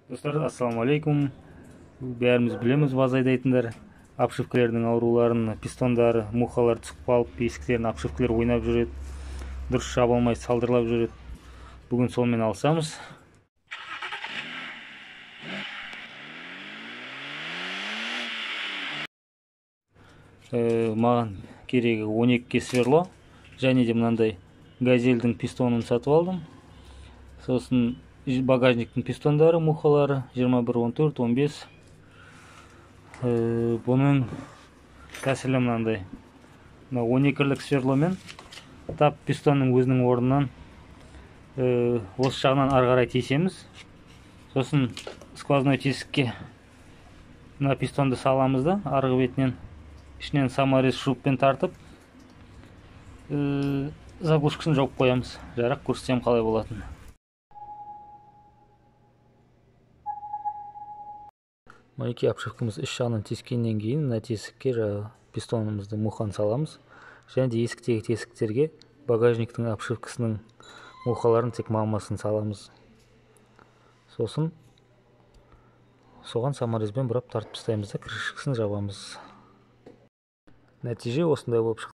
Достар, ассалаумалейкум. Бәріміз білеміз, баз айдайтындар обшивкалердің ауруларын, пистондары, мухалар түсіп қалып, есіктерін обшивкалер ойнап жүреді, дұрыс жаба алмай салдырлап жүреді. Бүгін сонымен алысамыз. Маған керегі 12 сверло, және де мынандай газельдің пистонын сатып алдым. Сосын багажниктің пистондары, мухалары 21, 14, 15. Бұның тәсілі мынандай. 12-лік сверломен тап пистонның өзінің орнынан осы жағынан ары қарай тесеміз. Сосын сквозной тесікке мына пистонды саламыз да, арғы бетінен ішінен саморез шуруппен тартып, заглушкасын жауып қоямыз. Жарық, көрсетсем қалай болатын. Мінекей обшивкамыз іш жағынан тескеннен кейін мына тесікке пистонымызды мухан саламыз. Және де есіктегі тесіктерге багажниктің обшивкасының мухаларын тек мамасын саламыз. Сосын соған саморезбен бұрап тартып тастаймыз да крышкасын жабамыз. Нәтиже осындай болып шықты.